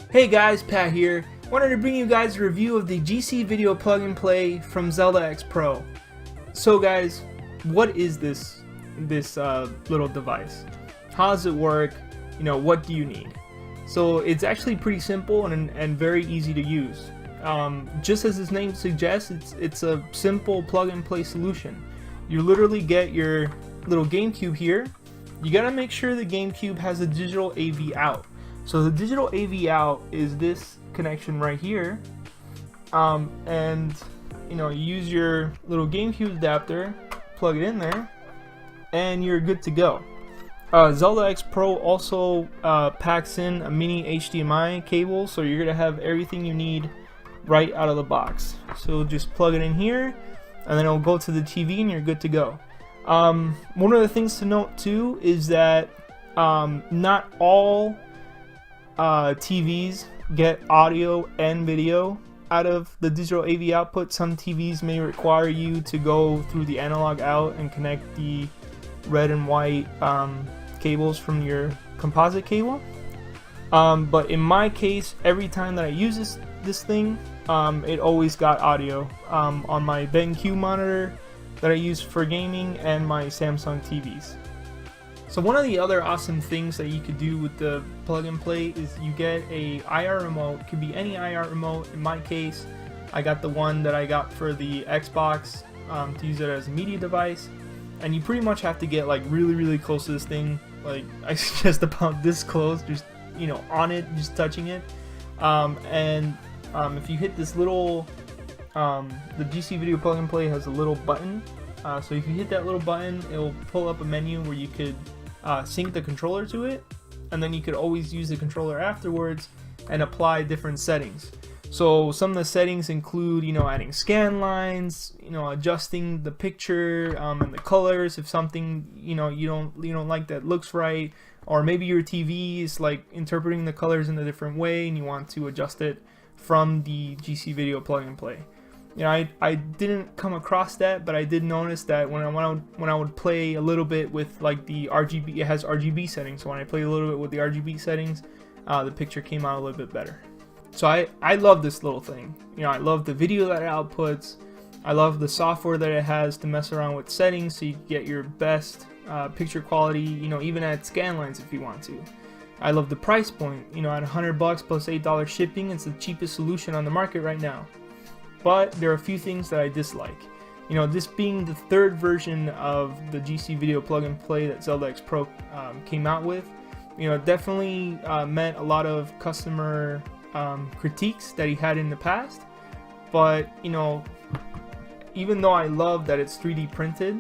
Hey guys, Pat here. Wanted to bring you guys a review of the GC Video Plug and Play from Zelda X Pro. So guys, what is this little device? How does it work? What do you need? So it's actually pretty simple and very easy to use. Just as its name suggests, it's a simple plug and play solution. You literally get your little GameCube here. You gotta make sure the GameCube has a digital AV out. So the digital AV out is this connection right here, and you use your little GameCube adapter, plug it in there, and you're good to go. Zelda X Pro also packs in a mini HDMI cable, so you're gonna have everything you need right out of the box. So just plug it in here, and then it'll go to the TV, and you're good to go. One of the things to note too is that not all TVs get audio and video out of the digital AV output. Some TVs may require you to go through the analog out and connect the red and white cables from your composite cable. But in my case, every time that I use this thing, it always got audio on my BenQ monitor that I use for gaming and my Samsung TVs. So one of the other awesome things that you could do with the plug and play is you get a IR remote. It could be any IR remote. In my case, I got the one that I got for the Xbox to use it as a media device. And you pretty much have to get like really close to this thing. Like I suggest about this close, just on it, just touching it. If you hit this little, the GC Video Plug and Play has a little button. So if you hit that little button, it will pull up a menu where you could sync the controller to it, and then you could always use the controller afterwards and apply different settings. So some of the settings include, adding scan lines, adjusting the picture and the colors if something you don't like that looks right, or maybe your TV is like interpreting the colors in a different way and you want to adjust it from the GC Video Plug and Play. I didn't come across that, but I did notice that when I would play a little bit with like the RGB, it has RGB settings. So when I play a little bit with the RGB settings, the picture came out a little bit better. So I love this little thing. I love the video that it outputs. I love the software that it has to mess around with settings so you can get your best picture quality. Even add scan lines if you want to. I love the price point. At $100 plus $8 shipping, it's the cheapest solution on the market right now. But there are a few things that I dislike. This being the third version of the GC Video Plug and Play that Zelda X Pro came out with, it definitely met a lot of customer critiques that he had in the past. But even though I love that it's 3D printed,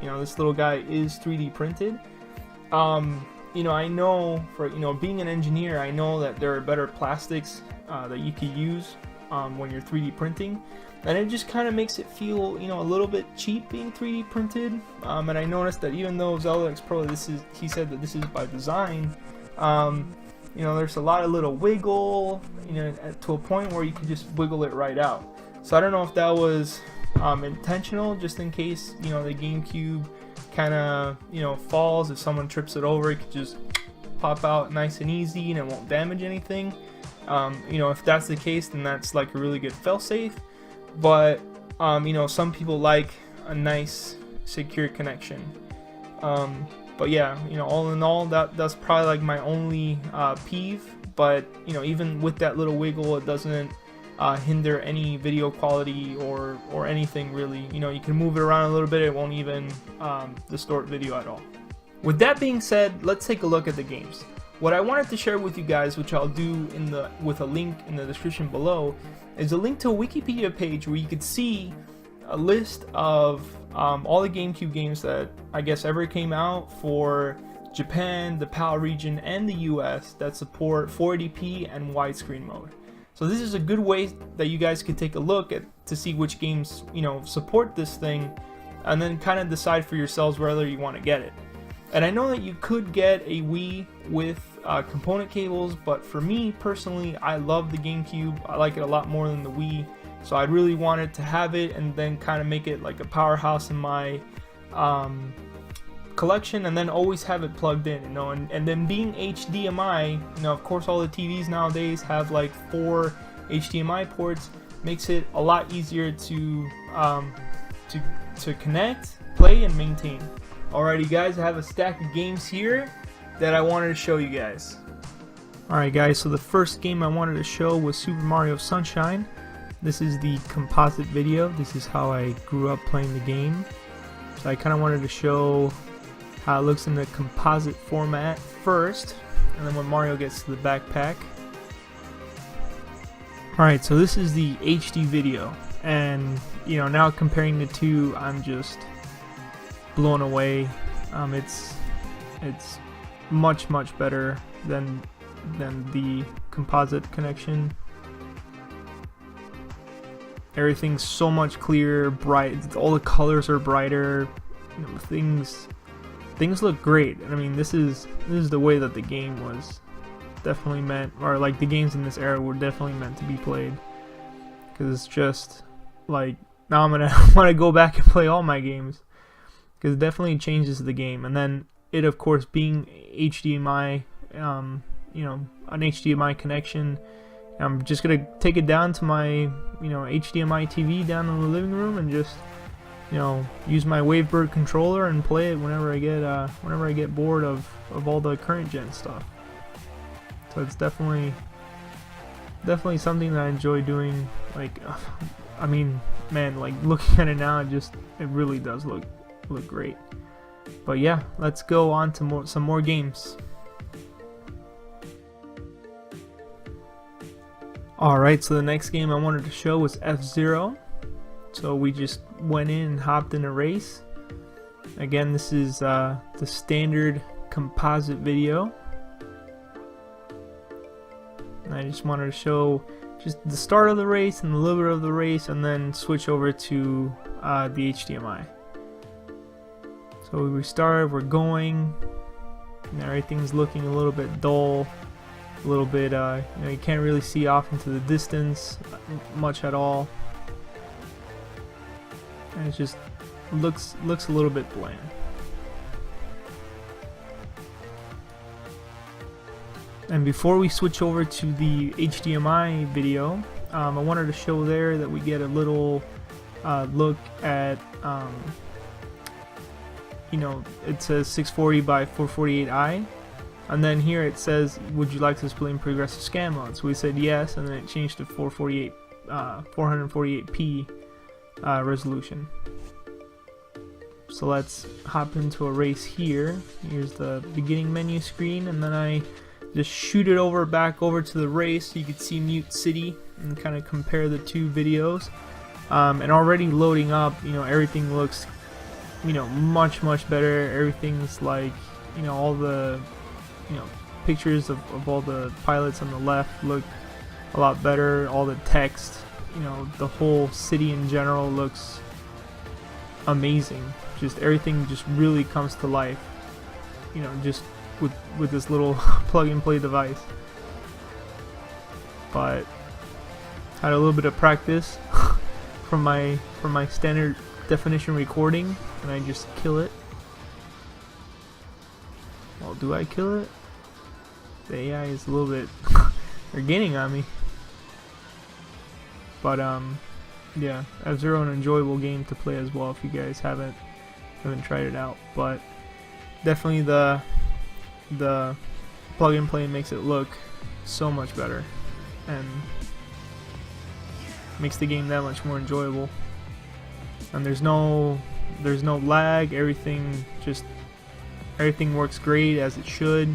this little guy is 3D printed. I know for being an engineer, I know that there are better plastics that you could use when you're 3D printing, and it just kind of makes it feel a little bit cheap being 3D printed. And I noticed that even though Zelda X Pro, he said that this is by design, there's a lot of little wiggle, to a point where you could just wiggle it right out. So I don't know if that was intentional, just in case the GameCube kind of falls. If someone trips it over, it could just pop out nice and easy and it won't damage anything. If that's the case, then that's like a really good fail-safe. But some people like a nice secure connection. But yeah, all in all, that's probably like my only peeve. But even with that little wiggle, it doesn't hinder any video quality or anything really. You can move it around a little bit, it won't even distort video at all. With that being said, let's take a look at the games. What I wanted to share with you guys, which I'll do with a link in the description below, is a link to a Wikipedia page where you could see a list of all the GameCube games that I guess ever came out for Japan, the PAL region, and the US that support 480p and widescreen mode. So this is a good way that you guys could take a look at to see which games support this thing, and then kind of decide for yourselves whether you want to get it. And I know that you could get a Wii with component cables, but for me personally, I love the GameCube. I like it a lot more than the Wii, so I really wanted to have it and then kind of make it like a powerhouse in my collection and then always have it plugged in, you know, and then being HDMI, you know, of course all the TVs nowadays have like 4 HDMI ports, makes it a lot easier to connect, play, and maintain. Alrighty guys, I have a stack of games here that I wanted to show you guys. Alright guys, so the first game I wanted to show was Super Mario Sunshine. This is the composite video. This is how I grew up playing the game. So I kind of wanted to show how it looks in the composite format first, and then when Mario gets to the backpack. Alright, so this is the HD video, and you know, now comparing the two, I'm just blown away. It's much better than the composite connection. Everything's so much clearer, bright. All the colors are brighter. You know, things look great. I mean, this is the way that the game was definitely meant, or like the games in this era were definitely meant to be played. Because it's just like, now I'm gonna want to go back and play all my games, because it definitely changes the game. And then it, of course, being HDMI, you know, an HDMI connection. I'm just gonna take it down to my, you know, HDMI TV down in the living room and just, you know, use my Wavebird controller and play it whenever I get bored of all the current gen stuff. So it's definitely something that I enjoy doing. Like, I mean, man, like looking at it now, it really does look great. But yeah, let's go on to some more games. Alright, so the next game I wanted to show was F-Zero. So we just went in and hopped in a race. Again, this is the standard composite video. And I just wanted to show just the start of the race and a little bit of the race, and then switch over to the HDMI. So we started, we're going, and everything's looking a little bit dull. A little bit, you know, you can't really see off into the distance much at all, and it just looks a little bit bland. And before we switch over to the HDMI video, I wanted to show there that we get a little look at, you know, it says 640 by 448i. And then here it says, would you like to display in progressive scan mode? So we said yes, and then it changed to 448p resolution. So let's hop into a race here. Here's the beginning menu screen, and then I just shoot it back over to the race so you can see Mute City and kind of compare the two videos. And already loading up, you know, everything looks, you know, much better. Everything's like, you know, all the, you know, pictures of all the pilots on the left look a lot better. All the text, you know, the whole city in general looks amazing. Just everything just really comes to life, you know, just with this little plug and play device. But had a little bit of practice from my standard definition recording, and I just kill it. Well, do I kill it? The AI is a little bit they're gaining on me. But yeah, F-Zero, an enjoyable game to play as well if you guys haven't tried it out. But definitely the plug and play makes it look so much better and makes the game that much more enjoyable. And there's no lag. Everything works great as it should.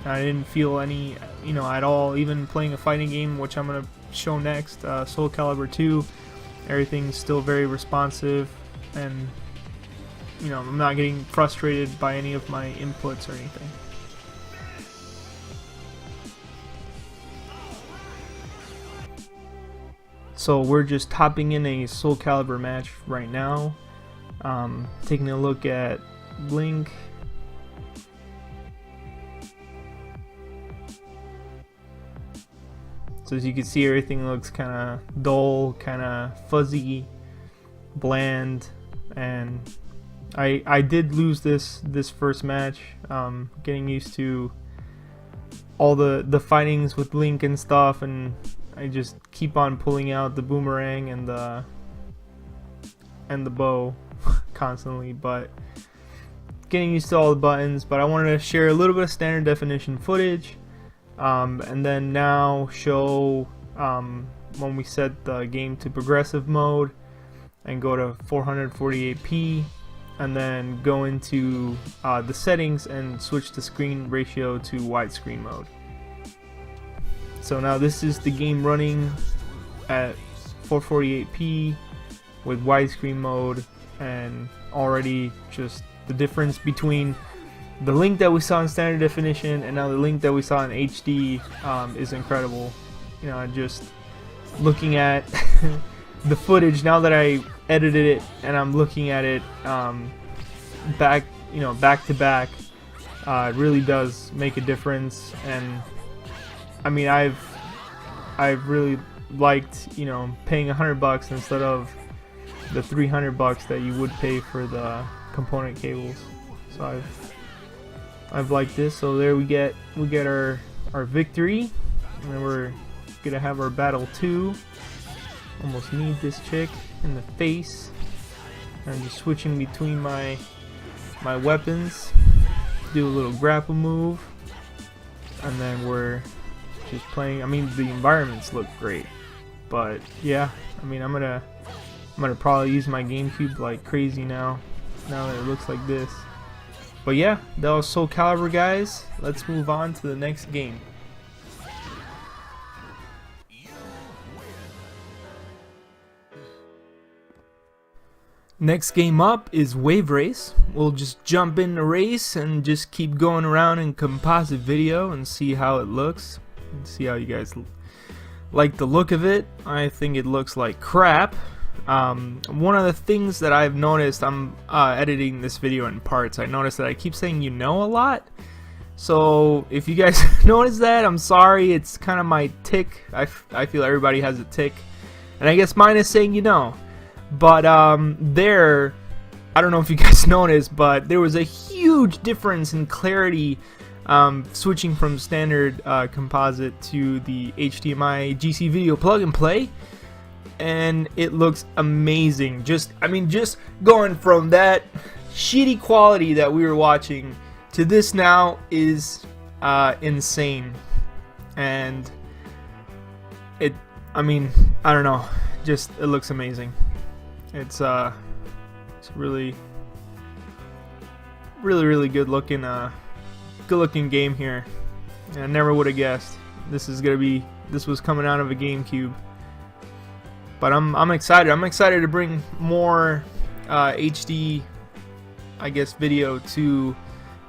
I didn't feel any, you know, at all. Even playing a fighting game, which I'm gonna show next, Soul Calibur 2, everything's still very responsive, and you know, I'm not getting frustrated by any of my inputs or anything. So we're just hopping in a Soul Calibur match right now, taking a look at Link. So as you can see, everything looks kind of dull, kind of fuzzy, bland, and I did lose this first match. Getting used to all the fightings with Link and stuff, and I just keep on pulling out the boomerang and the bow constantly, but getting used to all the buttons. But I wanted to share a little bit of standard definition footage, and then now show when we set the game to progressive mode and go to 448p, and then go into the settings and switch the screen ratio to widescreen mode. So now this is the game running at 448p with widescreen mode, and already just the difference between the Link that we saw in standard definition and now the Link that we saw in HD is incredible. You know, just looking at the footage now that I edited it, and I'm looking at it back to back, it really does make a difference. And I mean, I've really liked, you know, paying $100 instead of the $300 that you would pay for the component cables. So I've liked this. So there we get our victory, and then we're gonna have our battle 2. Almost need this chick in the face. I'm just switching between my weapons. Do a little grapple move, and then we're just playing. I mean, the environments look great, but yeah, I mean, I'm gonna probably use my GameCube like crazy now that it looks like this. But yeah, that was Soul Calibur, guys. Let's move on to the next game. Next game up is Wave Race. We'll just jump in the race and just keep going around in composite video and see how it looks. See how you guys like the look of it. I think it looks like crap. One of the things that I've noticed, I'm editing this video in parts, I noticed that I keep saying "you know" a lot. So if you guys notice that, I'm sorry. It's kind of my tick. I feel everybody has a tick, and I guess mine is saying "you know." But I don't know if you guys noticed, but there was a huge difference in clarity switching from standard composite to the HDMI GC video plug and play, and it looks amazing. Just going from that shitty quality that we were watching to this now is insane. And I don't know, just it looks amazing. It's really good looking game here. And I never would have guessed this was coming out of a GameCube. But I'm excited. I'm excited to bring more HD, I guess, video to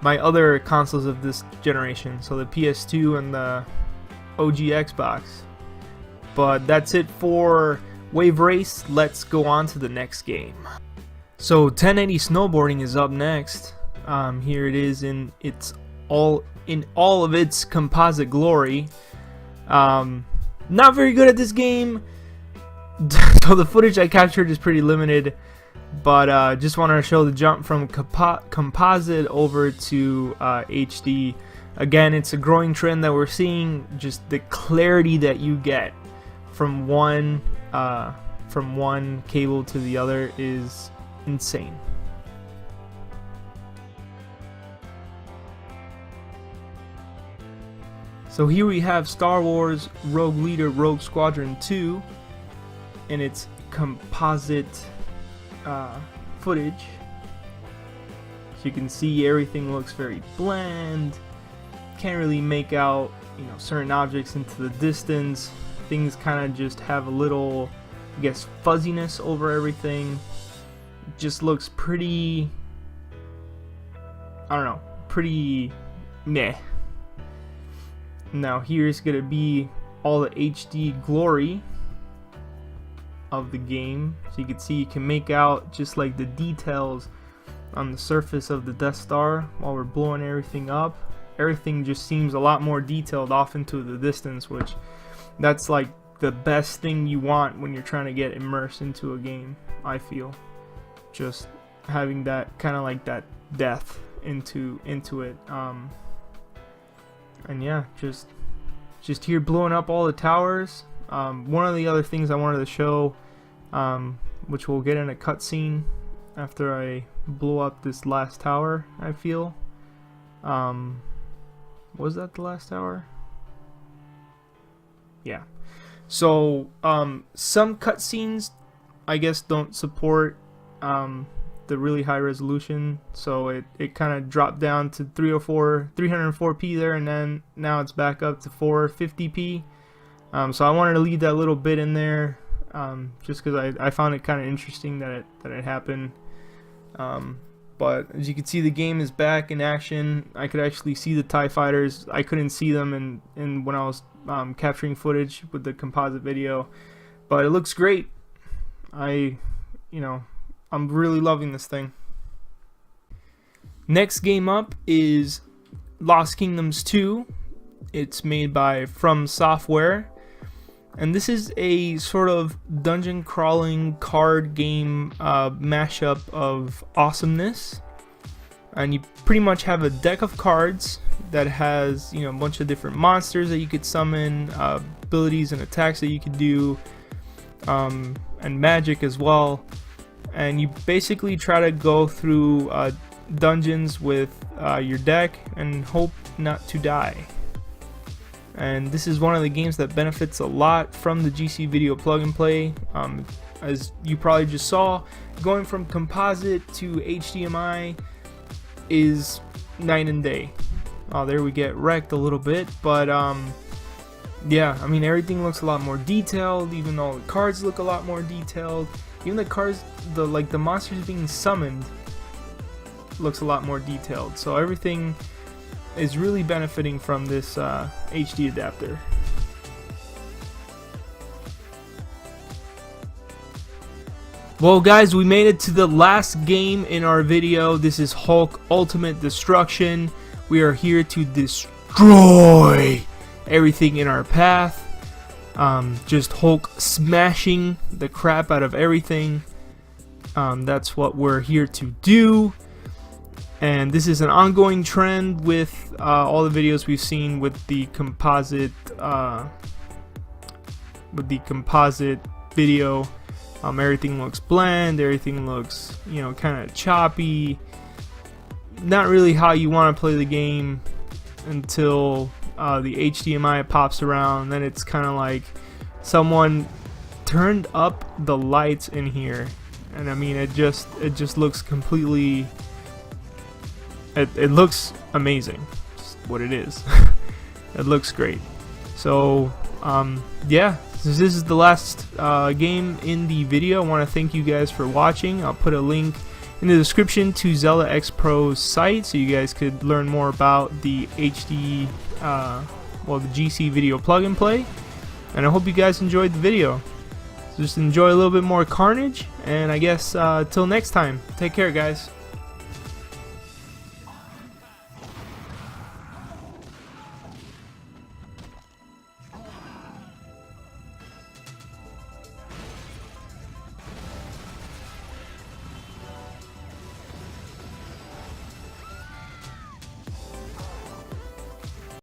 my other consoles of this generation. So the PS2 and the OG Xbox. But that's it for Wave Race. Let's go on to the next game. So 1080 snowboarding is up next. Here it is in all of its composite glory. Not very good at this game, so the footage I captured is pretty limited. But just wanted to show the jump from composite over to HD. Again, it's a growing trend that we're seeing. Just the clarity that you get from one cable to the other is insane. So here we have Star Wars Rogue Leader Rogue Squadron 2 in its composite footage. So you can see everything looks very bland. Can't really make out, certain objects into the distance. Things kind of just have a little, I guess, fuzziness over everything. It just looks pretty, I don't know, pretty meh. Now here's gonna be all the HD glory of the game. So you can see, you can make out just like the details on the surface of the Death Star while we're blowing everything up. Everything just seems a lot more detailed off into the distance, which that's like the best thing you want when you're trying to get immersed into a game, I feel. Just having that kind of like that depth into it. And yeah, just here blowing up all the towers. One of the other things I wanted to show, which we'll get in a cutscene after I blow up this last tower, I feel. Was that the last tower? Yeah. So some cutscenes I guess don't support the really high resolution, so it kind of dropped down to 304p there, and then now it's back up to 450p. So I wanted to leave that little bit in there, just because I found it kind of interesting that it happened. But as you can see, the game is back in action. I could actually see the TIE fighters. I couldn't see them in when I was capturing footage with the composite video, but it looks great. I'm really loving this thing. Next game up is Lost Kingdoms 2. It's made by From Software, and this is a sort of dungeon crawling card game mashup of awesomeness. And you pretty much have a deck of cards that has, a bunch of different monsters that you could summon, abilities and attacks that you could do, and magic as well. And you basically try to go through dungeons with your deck and hope not to die. And this is one of the games that benefits a lot from the GC Video plug and play. As you probably just saw, going from composite to HDMI is night and day. There we get wrecked a little bit, but yeah, I mean, everything looks a lot more detailed. Even all the cards look a lot more detailed. Even the cards, the monsters being summoned looks a lot more detailed. So everything is really benefiting from this HD adapter. Well guys, we made it to the last game in our video. This is Hulk Ultimate Destruction. We are here to destroy everything in our path. Just Hulk smashing the crap out of everything. That's what we're here to do. And this is an ongoing trend with all the videos we've seen with the composite video. Everything looks bland, everything looks, kind of choppy. Not really how you want to play the game until the HDMI pops around. Then it's kind of like someone turned up the lights in here, and I mean, it just looks completely. It looks amazing. Just what it is. It looks great. So yeah, since this is the last game in the video, I want to thank you guys for watching. I'll put a link in the description to Zelda X Pro's site, so you guys could learn more about the the GC Video plug and play. And I hope you guys enjoyed the video. So just enjoy a little bit more carnage, and I guess till next time, take care guys.